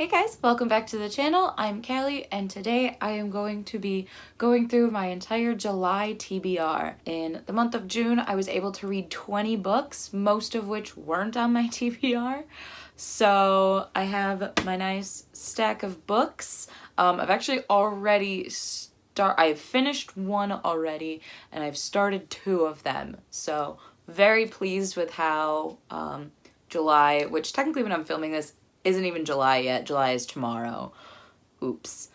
Hey guys, welcome back to the channel. I'm Callie and today I am going to be going through my entire July TBR. In the month of June, I was able to read 20 books, most of which weren't on my TBR. So I have my nice stack of books. I've actually already I've finished one already and I've started two of them. So very pleased with how July, which technically when I'm filming this isn't even July yet. July is tomorrow. Oops.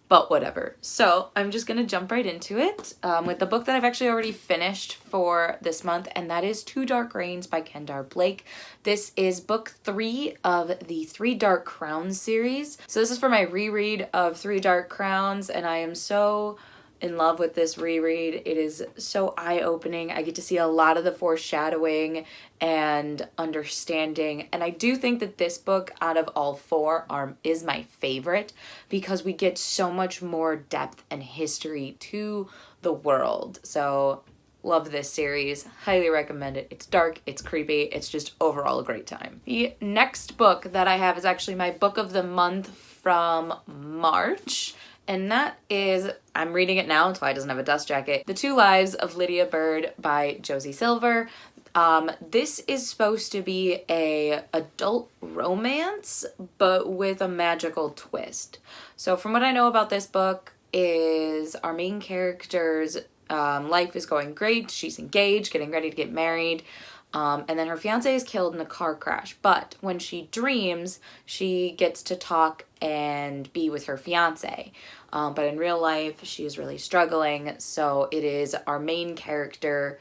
But whatever. So I'm just going to jump right into it with the book that I've actually already finished for this month, and that is Two Dark Reigns by Kendare Blake. This is book 3 of the Three Dark Crowns series. So this is for my reread of Three Dark Crowns, and I am so in love with this reread. It is so eye-opening. I get to see a lot of the foreshadowing and understanding, and I do think that this book out of all four is my favorite because we get so much more depth and history to the world. So love this series, highly recommend it. It's dark, it's creepy, it's just overall a great time. The next book that I have is actually my book of the month from March. And that is, I'm reading it now until it doesn't have a dust jacket, The Two Lives of Lydia Byrd by Josie Silver. This is supposed to be a adult romance, but with a magical twist. So from what I know about this book is our main character's life is going great. She's engaged, getting ready to get married. And then her fiance is killed in a car crash. But when she dreams, she gets to talk and be with her fiance. But in real life, she is really struggling. So it is our main character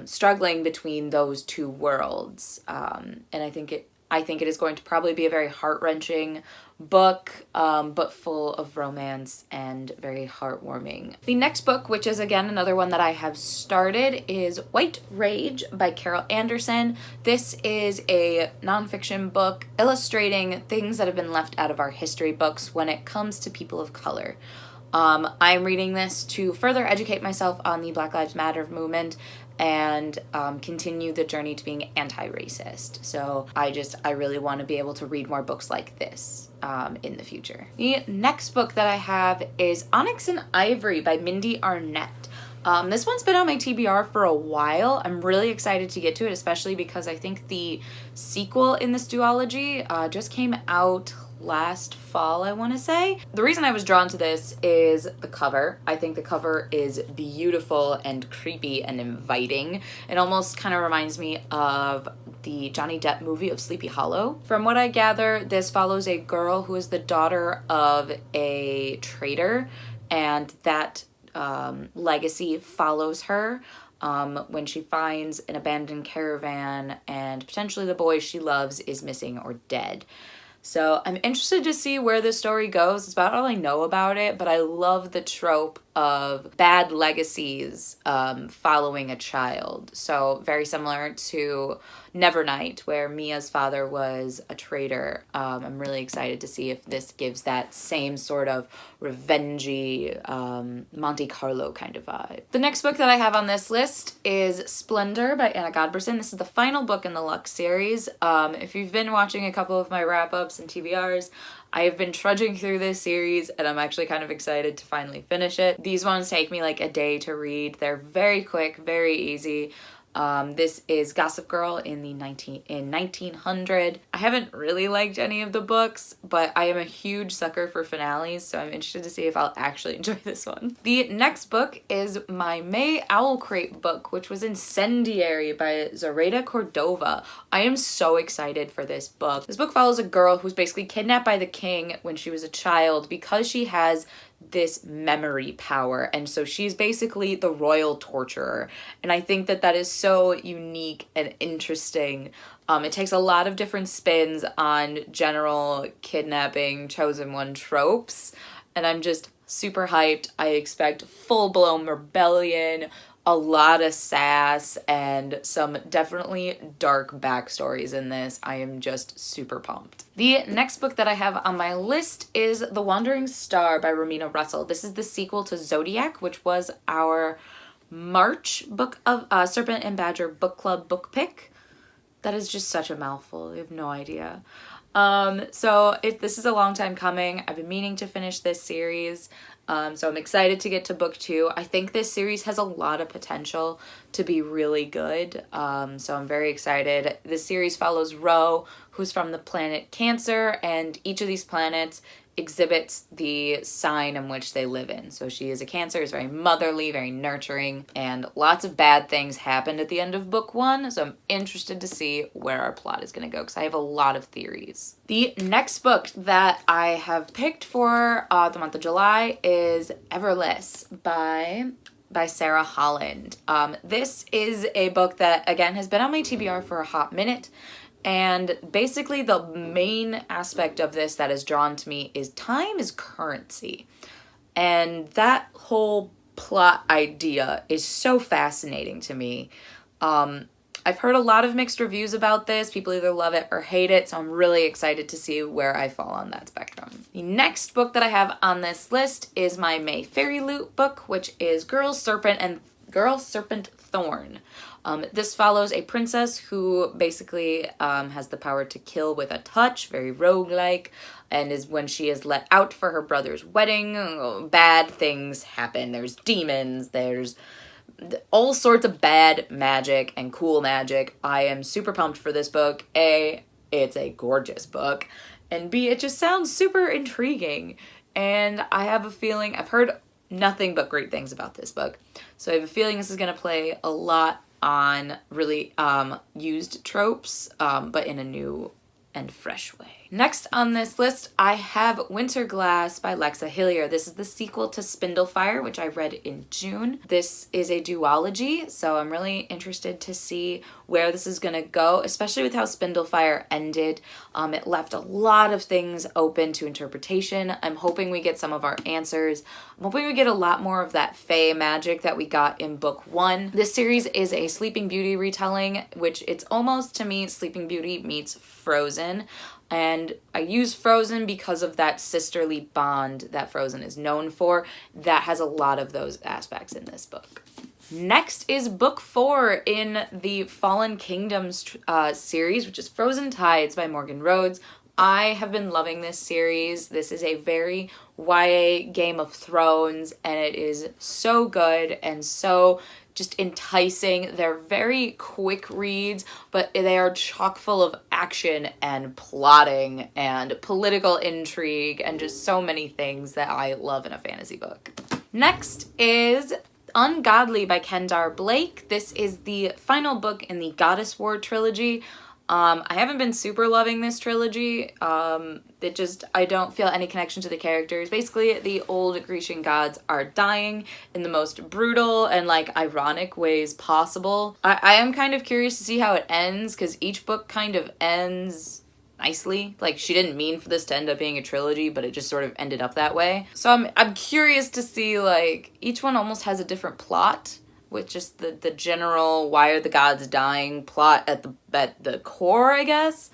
struggling between those two worlds. And I think it is going to probably be a very heart-wrenching book, but full of romance and very heartwarming. The next book, which is again another one that I have started, is White Rage by Carol Anderson. This is a nonfiction book illustrating things that have been left out of our history books when it comes to people of color. I'm reading this to further educate myself on the Black Lives Matter movement and continue the journey to being anti-racist. So I really want to be able to read more books like this in the future. The next book that I have is Onyx and Ivory by Mindy Arnett. This one's been on my TBR for a while. I'm really excited to get to it, especially because I think the sequel in this duology just came out last fall, I want to say. The reason I was drawn to this is the cover. I think the cover is beautiful and creepy and inviting. It almost kind of reminds me of the Johnny Depp movie of Sleepy Hollow. From what I gather, this follows a girl who is the daughter of a trader, and that legacy follows her when she finds an abandoned caravan and potentially the boy she loves is missing or dead. So I'm interested to see where this story goes. It's about all I know about it, but I love the trope of bad legacies following a child. So very similar to Nevernight, where Mia's father was a traitor. I'm really excited to see if this gives that same sort of revengey Monte Carlo kind of vibe. The next book that I have on this list is Splendor by Godbersen. This is the final book in the Lux series. If you've been watching a couple of my wrap-ups and TBRs, I have been trudging through this series and I'm actually kind of excited to finally finish it. These ones take me like a day to read. They're very quick, very easy. This is Gossip Girl in 1900. I haven't really liked any of the books, but I am a huge sucker for finales, so I'm interested to see if I'll actually enjoy this one. The next book is my May Owl Crate book, which was Incendiary by Zoraida Cordova. I am so excited for this book. This book follows a girl who's basically kidnapped by the king when she was a child because she has this memory power, and so she's basically the royal torturer, and I think that is so unique and interesting. It takes a lot of different spins on general kidnapping chosen one tropes, and I'm just super hyped. I expect full-blown rebellion, a lot of sass, and some definitely dark backstories in this. I am just super pumped. The next book that I have on my list is The Wandering Star by Romina Russell. This is the sequel to Zodiac, which was our March book of Serpent and Badger book club book pick. That is just such a mouthful. I have no idea. So this is a long time coming. I've been meaning to finish this series. So I'm excited to get to book 2. I think this series has a lot of potential to be really good. So I'm very excited. This series follows Ro, who's from the planet Cancer, and each of these planets exhibits the sign in which they live in. So she is a Cancer, is very motherly, very nurturing, and lots of bad things happened at the end of book 1. So I'm interested to see where our plot is going to go because I have a lot of theories. The next book that I have picked for the month of July is Everless by Sara Holland. This is a book that, again, has been on my TBR for a hot minute. And basically the main aspect of this that is drawn to me is time is currency. And that whole plot idea is so fascinating to me. I've heard a lot of mixed reviews about this. People either love it or hate it, so I'm really excited to see where I fall on that spectrum. The next book that I have on this list is my May Fairy Loot book, which is Girl Serpent Thorn. This follows a princess who basically has the power to kill with a touch, very roguelike, and is when she is let out for her brother's wedding, bad things happen. There's demons, there's all sorts of bad magic and cool magic. I am super pumped for this book. A, it's a gorgeous book, and B, it just sounds super intriguing. And I have a feeling, I've heard nothing but great things about this book, so I have a feeling this is going to play a lot on really used tropes, but in a new and fresh way. Next on this list, I have Winter Glass by Lexa Hillyer. This is the sequel to Spindlefire, which I read in June. This is a duology, so I'm really interested to see where this is going to go, especially with how Spindlefire ended. It left a lot of things open to interpretation. I'm hoping we get some of our answers. I'm hoping we get a lot more of that fae magic that we got in book 1. This series is a Sleeping Beauty retelling, which it's almost, to me, Sleeping Beauty meets Frozen. And I use Frozen because of that sisterly bond that Frozen is known for. That has a lot of those aspects in this book. Next is book 4 in the Fallen Kingdoms series, which is Frozen Tides by Morgan Rhodes. I have been loving this series. This is a very YA Game of Thrones, and it is so good and so just enticing. They're very quick reads, but they are chock full of action and plotting and political intrigue and just so many things that I love in a fantasy book. Next is Ungodly by Kendare Blake. This is the final book in the Goddess War trilogy. I haven't been super loving this trilogy. I don't feel any connection to the characters. Basically, the old Grecian gods are dying in the most brutal and ironic ways possible. I am kind of curious to see how it ends, because each book kind of ends nicely. She didn't mean for this to end up being a trilogy, but it just sort of ended up that way. So I'm curious to see, each one almost has a different plot, with just the general why are the gods dying plot at the core, I guess.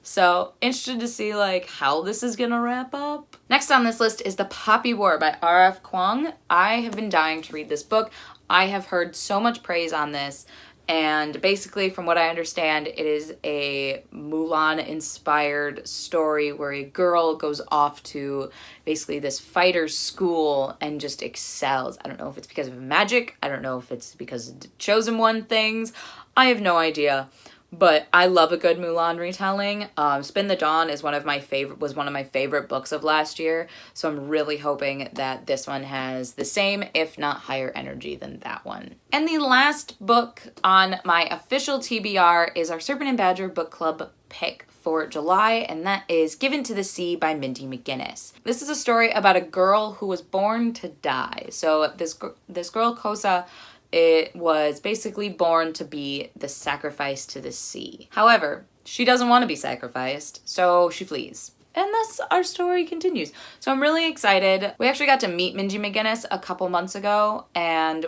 So interested to see how this is gonna wrap up. Next on this list is The Poppy War by R.F. Kuang. I have been dying to read this book. I have heard so much praise on this, and basically from what I understand, it is a Mulan inspired story where a girl goes off to basically this fighter's school and just excels. I don't know if it's because of magic. I don't know if it's because of the Chosen One things. I have no idea. But I love a good Mulan retelling. Spin the Dawn was one of my favorite books of last year. So I'm really hoping that this one has the same, if not higher energy than that one. And the last book on my official TBR is our Serpent and Badger book club pick for July, and that is Given to the Sea by Mindy McGinnins. This is a story about a girl who was born to die. So this girl, Kosa, it was basically born to be the sacrifice to the sea. However, she doesn't want to be sacrificed, so she flees. And thus our story continues. So I'm really excited. We actually got to meet Mindy McGinnins a couple months ago, and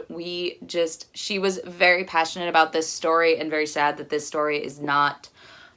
she was very passionate about this story and very sad that this story is not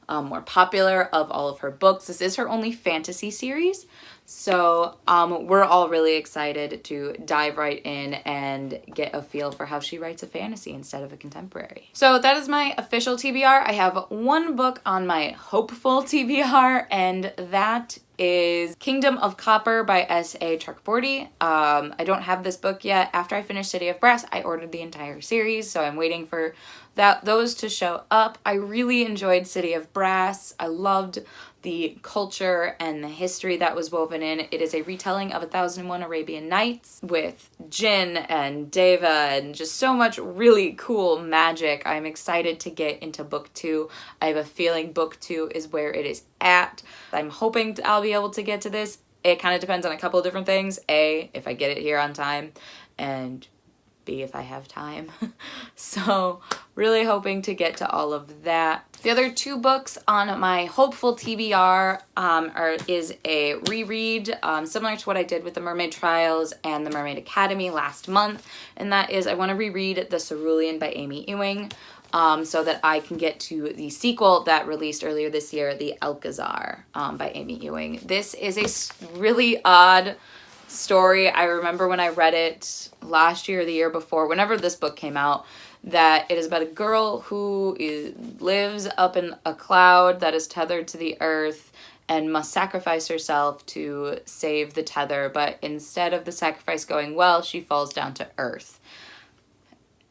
more popular of all of her books. This is her only fantasy series. So we're all really excited to dive right in and get a feel for how she writes a fantasy instead of a contemporary. So that is my official TBR. I have one book on my hopeful TBR, and that is Kingdom of Copper by S.A. Chakraborty. I don't have this book yet. After I finished City of Brass, I ordered the entire series, so I'm waiting for those to show up. I really enjoyed City of Brass. I loved the culture and the history that was woven in. It is a retelling of 1001 Arabian Nights with Jinn and Deva and just so much really cool magic. I'm excited to get into book 2. I have a feeling book 2 is where it is at. I'm hoping I'll be able to get to this. It kind of depends on a couple of different things. A, if I get it here on time, and B, if I have time. So really hoping to get to all of that. The other 2 books on my hopeful TBR is a reread, similar to what I did with the Mermaid Trials and the Mermaid Academy last month, and that is I want to reread The Cerulean by Amy Ewing, so that I can get to the sequel that released earlier this year, The Alcazar by Amy Ewing. This is a really odd story. I remember when I read it last year or the year before, whenever this book came out, that it is about a girl who lives up in a cloud that is tethered to the earth and must sacrifice herself to save the tether, but instead of the sacrifice going well, she falls down to earth.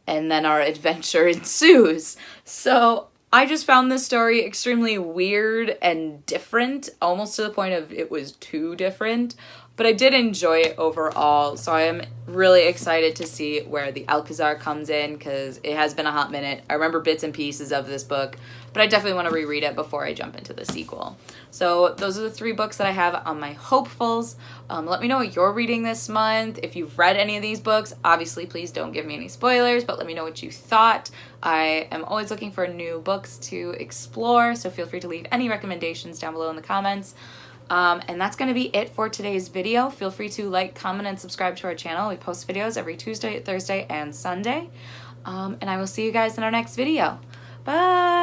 And then our adventure ensues. So I just found this story extremely weird and different, almost to the point of it was too different. But I did enjoy it overall, so I am really excited to see where the Alcazar comes in, because it has been a hot minute. I remember bits and pieces of this book, but I definitely want to reread it before I jump into the sequel. So those are the 3 books that I have on my hopefuls. Let me know what you're reading this month. If you've read any of these books, obviously please don't give me any spoilers, but let me know what you thought. I am always looking for new books to explore, so feel free to leave any recommendations down below in the comments. And that's going to be it for today's video. Feel free to like, comment, and subscribe to our channel. We post videos every Tuesday, Thursday, and Sunday. And I will see you guys in our next video. Bye!